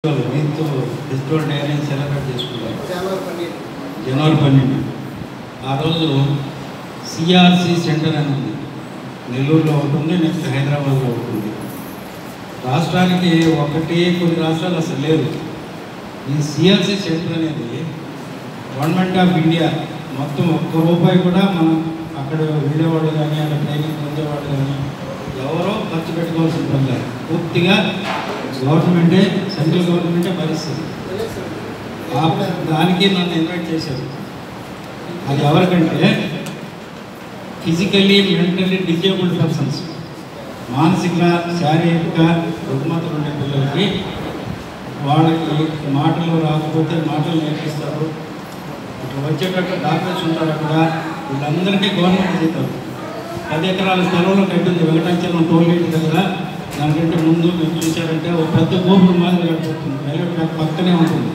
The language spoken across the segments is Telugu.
దీంతో ఫెస్టివల్ డే అనేది సెలబ్రేట్ చేసుకుంటాం జనవరి 12. ఆ రోజు సిఆర్సి సెంటర్ అని ఉంది, నెల్లూరులో ఉంటుంది, నెక్స్ట్ హైదరాబాద్లో ఉంటుంది. రాష్ట్రానికి కొన్ని రాష్ట్రాలు అసలు లేదు. ఈ సిఆర్సి సెంటర్ అనేది గవర్నమెంట్ ఆఫ్ ఇండియా మొత్తం ₹1 కూడా మనం అక్కడ వెళ్ళేవాళ్ళు కానీ అక్కడ ట్రైనింగ్ పొందేవాళ్ళు కానీ ఎవరో ఖర్చు పెట్టుకోవాల్సిన పని లేదు. పూర్తిగా గవర్నమెంటే, సెంట్రల్ గవర్నమెంటే భరిస్తుంది. దానికి నన్ను ఇన్వైట్ చేశారు. అది ఎవరికంటే ఫిజికల్లీ మెంటల్లీ డిజేబుల్డ్ పర్సన్స్, మానసిక శారీరక రుగ్మతలు ఉండే పిల్లలకి, వాళ్ళకి మాటలు రాకపోతే మాటలు నేర్పిస్తారు. అట్లా వచ్చేటట్టు డాక్టర్స్ ఉంటారు అక్కడ. వీళ్ళందరికీ గవర్నమెంట్ చేస్తారు. 10 ఎకరాల స్థలంలో కట్టింది వెంకటాచలం టోల్గేట్ దగ్గర. దానికంటే ముందు మీరు చూశారంటే ఒక పెద్ద గోపురం మాదిరి కట్టుకుంటుంది, రైల్వే ట్రాక్ పక్కనే ఉంటుంది.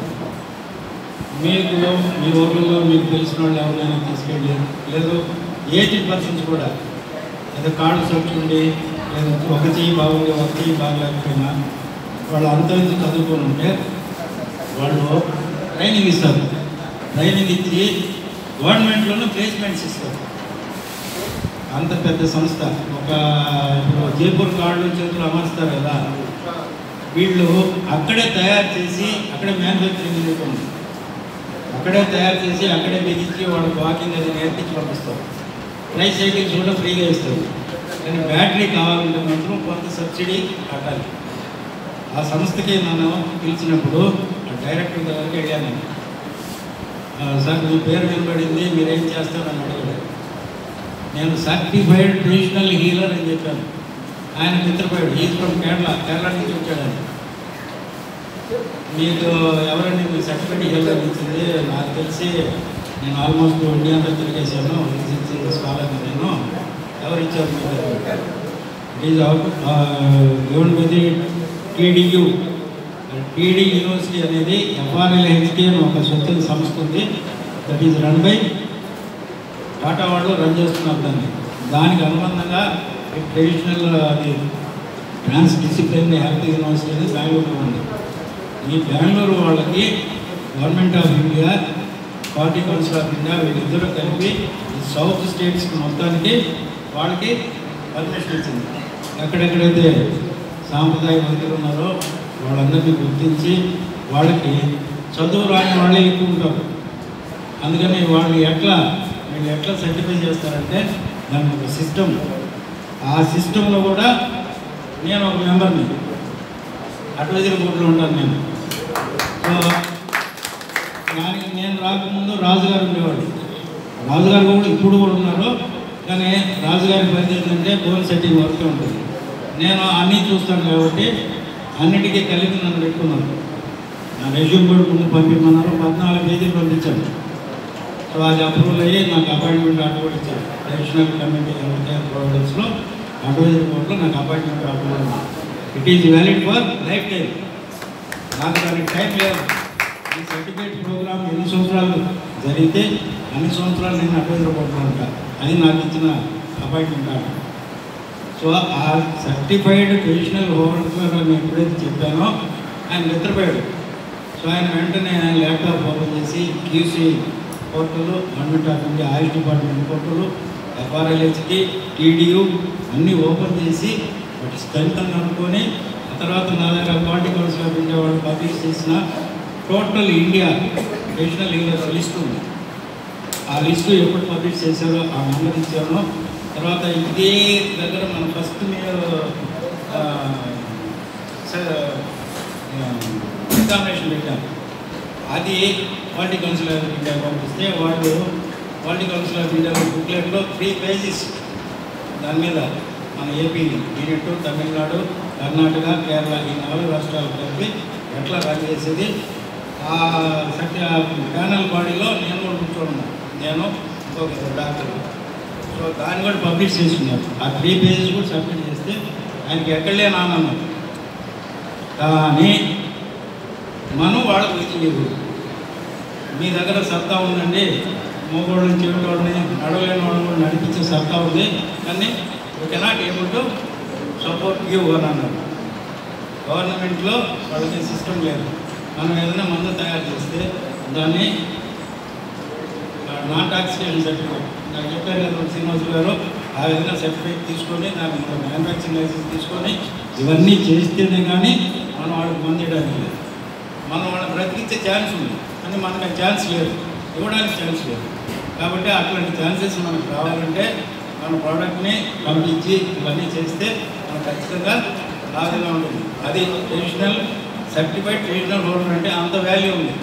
మీకు మీ ఊళ్ళలో మీకు తెలిసిన వాళ్ళు ఎవరైనా తీసుకెళ్ళి, లేదు ఏజ్డ్ పర్సన్స్ కూడా, లేదా కాళ్ళు సొచ్చుండి, లేదా ఒక చెయ్యి బాగుంది ఒక చెయ్యి బాగలేకపోయినా వాళ్ళు అంతరించి చదువుకొని ఉంటే వాళ్ళు ట్రైనింగ్ ఇస్తారు. ట్రైనింగ్ ఇచ్చి గవర్నమెంట్లోనూ ప్లేస్మెంట్స్ ఇస్తారు. అంత పెద్ద సంస్థ. ఇప్పుడు జైపూర్ కార్డులు చేతులు అమరుస్తారు కదా, వీళ్ళు అక్కడే తయారు చేసి అక్కడే మ్యానుఫ్యాక్చరింగ్ జరుగుతుంది. అక్కడే తయారు చేసి అక్కడే బిగించి వాళ్ళకి వాకింగ్ అది నేర్పించి పంపిస్తారు. ట్రై సైకిల్స్ కూడా ఫ్రీగా ఇస్తారు. కానీ బ్యాటరీ కావాలంటే మాత్రం కొంత సబ్సిడీ కట్టాలి. ఆ సంస్థకి నన్ను పిలిచినప్పుడు డైరెక్టర్ దగ్గరికి వెళ్ళాను. సార్ మీ పేరు వినబడింది, మీరేం చేస్తారని అడిగారు. నేను సర్టిఫైడ్ ట్రెడిషనల్ హీలర్ అని చెప్పాను. ఆయన మిత్రపోయాడు, ఈజ్ ఫ్రమ్ కేరళ నుంచి వచ్చాడని. మీకు ఎవరండి మీ సర్టిఫైడ్ హీలర్ ఇచ్చింది? నాకు తెలిసి నేను ఆల్మోస్ట్ ఇండియా అంతా తిరిగేసాను, స్కాలర్. నేను ఎవరు ఇచ్చారు మీకు? Given by the TDU. TD university అనేది FRLHT అని ఒక స్వచ్ఛంద సంస్థ ఉంది. That is run by Tata వాళ్ళు రన్ చేస్తున్నారు దాన్ని. దానికి అనుబంధంగా ట్రెడిషనల్ అది ట్రాన్స్ డిసిప్లిన్ హెల్త్ యూనివర్సిటీ అనేది బెంగళూరులో ఉంది. ఈ బెంగళూరు వాళ్ళకి government of India, party council of India వీళ్ళిద్దరూ కలిపి ఈ సౌత్ స్టేట్స్కి మొత్తానికి వాళ్ళకి పర్మిషన్ ఇచ్చింది. ఎక్కడెక్కడైతే సాంప్రదాయ మంత్రులు ఉన్నారో వాళ్ళందరినీ గుర్తించి వాళ్ళకి చదువు రాని వాళ్ళే ఎక్కువ ఉంటారు. అందుకని వీళ్ళు ఎట్లా సర్టిఫై చేస్తారంటే దానికి ఒక సిస్టమ్. ఆ సిస్టంలో కూడా నేను ఒక మెంబర్ని, అడ్వైజరీ బోర్డులో ఉంటాను నేను. సో దానికి నేను రాకముందు రాజుగారు ఉండేవాడు. రాజుగారు కూడా ఇప్పుడు కూడా ఉన్నారు. కానీ రాజుగారి పని ఏంటంటే గోల్ సెట్టింగ్ వర్కే ఉంటుంది. నేను అన్నీ చూస్తాను కాబట్టి అన్నిటికీ కలిపి నన్ను పెట్టుకున్నాను. నా రెజ్యూమ్ కూడా ముందు పంపించమన్నారు. 14 పేజీలు పంపించాను. సో అది అప్రూవల్ అయ్యి నాకు అపాయింట్మెంట్ ఆర్డర్ కూడా ఇచ్చారు. ట్రెడిషనల్ కమ్యూనిటీ హెల్త్ కేర్ ప్రొవైడర్స్లో అడ్వైజరీ బోర్డులో నాకు అపాయింట్మెంట్ ఆర్డర్ కూడా ఉంది. It is valid for life time. నాకు దానికి టైం లేదు. ఈ సర్టిఫికేట్ ప్రోగ్రామ్ ఎన్ని సంవత్సరాలు జరిగితే అన్ని సంవత్సరాలు నేను అడ్వైజరీ బోర్డులో ఉంటాను. అది నాకు ఇచ్చిన అపాయింట్మెంట్ ఆర్డర్. సో ఆ సర్టిఫైడ్ ట్రెడిషనల్ హోల్డర్ అని ఎప్పుడైతే చెప్పానో ఆయన నిద్రపోయాడు. సో ఆయన వెంటనే ల్యాప్టాప్ ఓపెన్ చేసి QC పోర్టలు, government of India Ayush department పోర్టలు, FRLHT, TDU అన్నీ ఓపెన్ చేసి వాటి స్ట్రెంత్ అని అనుకొని ఆ తర్వాత నా దగ్గర పార్టీ కౌన్సిల్ ఆఫ్ ఇండియా వాళ్ళు పబ్లిష్ చేసిన total India traditional healers list ఉంది. ఆ లిస్టు ఎప్పుడు పబ్లిష్ చేశారో ఆ నెంబర్ ఇచ్చాను. తర్వాత ఇదే దగ్గర మనం ఫస్ట్ మీరు ఎగ్జామినేషన్ పెట్టాము. అది పార్టీ కౌన్సిల్ ఆఫ్ ఇండియా పంపిస్తే వాళ్ళు పార్టీ కౌన్సిల్ ఆఫ్ ఇండియా బుక్లెట్లో 3 పేజెస్ దాని మీద మన ఏపీ యూనిట్, తమిళనాడు, కర్ణాటక, కేరళ ఈ 4 రాష్ట్రాలు కలిపి ఎట్లా రన్ చేసేది. ఆ ప్యానల్ బాడీలో నేను కూడా కూర్చోనున్నాను, నేను ఇంకొక డాక్టర్. సో దాన్ని కూడా పబ్లిష్ చేస్తున్నారు. ఆ 3 పేజెస్ కూడా సబ్మిట్ చేస్తే ఆయనకి ఎక్కడలే నానన్నారు. కానీ మనం వాళ్ళకి వచ్చింది, మీ దగ్గర సత్తా ఉందండి, మోగోళ్ళని చెవిటోళ్ళని నడవలేని వాళ్ళని నడిపించే సత్తా ఉంది, కానీ you cannot able to support give అని అన్నారు. గవర్నమెంట్లో వాళ్ళకి సిస్టమ్ లేదు. మనం ఏదైనా మందు తయారు చేస్తే దాన్ని నాన్ టాక్సికేషన్ సర్టిఫికేట్ నాకు చెప్పారు కదా శ్రీనివాసు గారు, ఆ విధంగా సర్టిఫికేట్ తీసుకొని దాని మ్యానుఫ్యాక్చరింగ్ లైసెన్స్ తీసుకొని ఇవన్నీ చేస్తేనే కానీ మనం వాళ్ళకి మందు ఇవ్వడానికి లేదు. మనం వాళ్ళని బ్రతికించే ఛాన్స్ ఉంది కానీ మనకు ఆ ఛాన్స్ లేదు, ఇవ్వడానికి ఛాన్స్ లేదు. కాబట్టి అట్లాంటి ఛాన్సెస్ మనకు రావాలంటే మన ప్రోడక్ట్ని పంపించి ఇవన్నీ చేస్తే మనం ఖచ్చితంగా లాభంగా ఉంటుంది. అది ట్రెడిషనల్ సర్టిఫైడ్ ట్రెడిషనల్ హోల్డర్ అంటే అంత వాల్యూ ఉంది.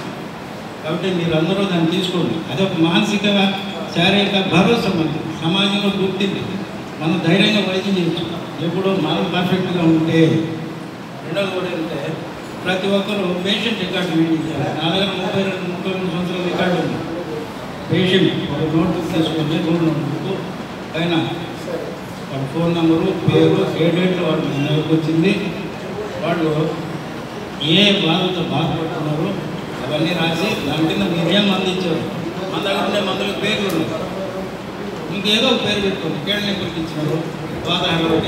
కాబట్టి మీరు అందరూ దాన్ని తీసుకోండి. అది ఒక మానసిక శారీరక భరోసా మనకి సమాజంలో గుర్తింది. మనం ధైర్యంగా వైద్యం చేయొచ్చు. ఎప్పుడు మనం పర్ఫెక్ట్గా ఉంటే. రెండోది కూడా ఏంటంటే ప్రతి ఒక్కరు పేషెంట్ రికార్డు మెయింటైన్ చేయాలి. నా దగ్గర 32 సంవత్సరాల రికార్డు ఉంది. పేషెంట్ ఒక నోట్బుక్ తీసుకొని రూల్ నోట్బుక్ పైన వాళ్ళ ఫోన్ నెంబరు, పేరు, ఏ డేట్లో వాళ్ళు నెలకు వచ్చింది, వాళ్ళు ఏ బాధతో బాధపడుతున్నారు అవన్నీ రాసి దాని కింద మీరేం మందు ఇచ్చారు, మన దగ్గర ఉండే మందులకు పేర్లు ఉన్నాయి. ఇంకేదో ఒక పేరు పెట్టుకోండి. కేళ్ళ నెంబర్కి ఇచ్చినారు, వాతావరణం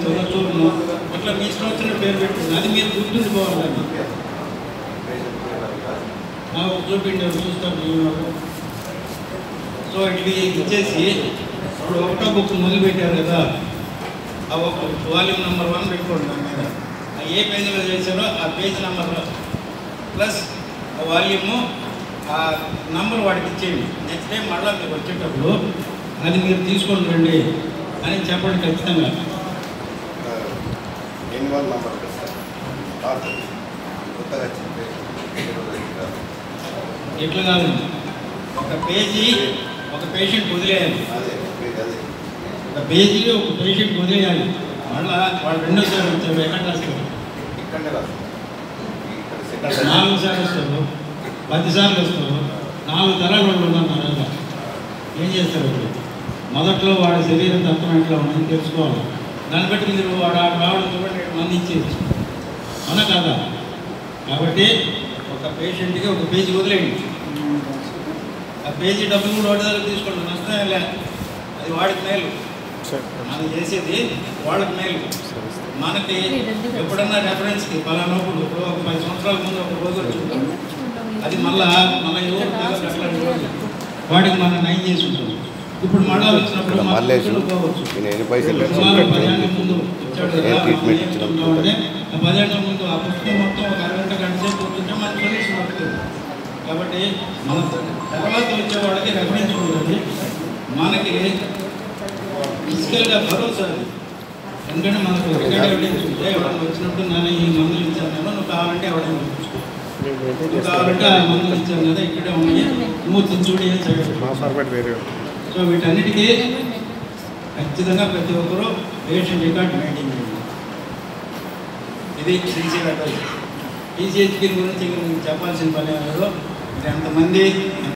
చూడు చూడను అట్లా మీ ఇష్టం వచ్చిన పేరు పెట్టుకుంది. అది మీరు గుర్తుండిపోవాలని చూపిండి చూస్తారు. సో ఇట్లా ఇచ్చేసి ఇప్పుడు ఒకటో బుక్ మొదలు పెట్టారు కదా, ఆ ఒక వాల్యూమ్ నెంబర్ 1 పెట్టుకోండి. దాని మీద ఏ పేజీలో చేశారో ఆ పేజ్ నెంబర్ ప్లస్ ఆ వాల్యూము ఆ నంబర్ వాడికి ఇచ్చేయండి. నెక్స్ట్ టైం మళ్ళీ మీకు వచ్చేటప్పుడు అది మీరు తీసుకొని రండి అని చెప్పండి ఖచ్చితంగా. ఎట్లా కాదండి, ఒక పేజీ ఒక పేషెంట్ వదిలేయాలి. ఒక పేజీ ఒక పేషెంట్ వదిలేయాలి. మళ్ళీ వాళ్ళు రెండోసారి వచ్చారు. ఎక్కడ రాస్తారు? 4 సార్లు వస్తారు, 10 సార్లు వస్తారు. 4 తరాలు వాళ్ళు ఉన్నారు. ఏం చేస్తారు? మొదట్లో వాడి శరీరం తత్వం ఎట్లా ఉందని తెలుసుకోవాలి. దాన్ని బట్టి మీరు వాడు రావడం చూడండి మంది ఇచ్చేది మన కాదా. కాబట్టి ఒక పేషెంట్కి ఒక పేజీ వదిలేయండి. ఆ పేజీ డబ్బులు కూడా వాడి దగ్గర తీసుకోండి, నష్టం లే. అది వాడికి మేలు, మనం చేసేది వాళ్ళకి మేలు. మనకి ఎప్పుడన్నా రెఫరెన్స్కి పలానప్పుడు ఒక 10 సంవత్సరాల ముందు ఒక రోజు వచ్చింది, అది మళ్ళీ వాడికి మనం నయం చేసి ఉంటుంది. ఇప్పుడు మళ్ళీ వచ్చినప్పుడు సుమారు 10 ఏళ్ళ ముందు వచ్చాడు కదా, 10 ఏళ్ళ ముందు ఆ పుస్తకం మొత్తం ఒక అరగంట గంట సేపు కూర్చుంటే మన సొల్యూషన్ వస్తుంది. కాబట్టి మన తర్వాత వచ్చే వాళ్ళకి రెఫరెన్స్ ఉంటుంది, మనకి ఫిజికల్గా భరోసా. ఎందుకంటే మనకు రికార్డ్ ఎవిడెన్స్ ఉంటే ఎవరైనా వచ్చినప్పుడు నేను ఈ మందులు ఇచ్చాను కదా, నువ్వు కావాలంటే ఎవరైనా నువ్వు కావాలంటే ఆ మందులు ఇచ్చాను కదా ఇక్కడే ఉన్నాయి, నువ్వు చూడి ఏం చేయలేదు. సో వీటన్నిటికీ ఖచ్చితంగా ప్రతి ఒక్కరూ పేషెంట్ రికార్డ్ మెయింటైన్ చేయాలి. ఇది సిన్సియర్ అడ్వైస్. టీసీహెచ్పీ గురించి చెప్పాల్సిన పని లేదు. ఎంతమంది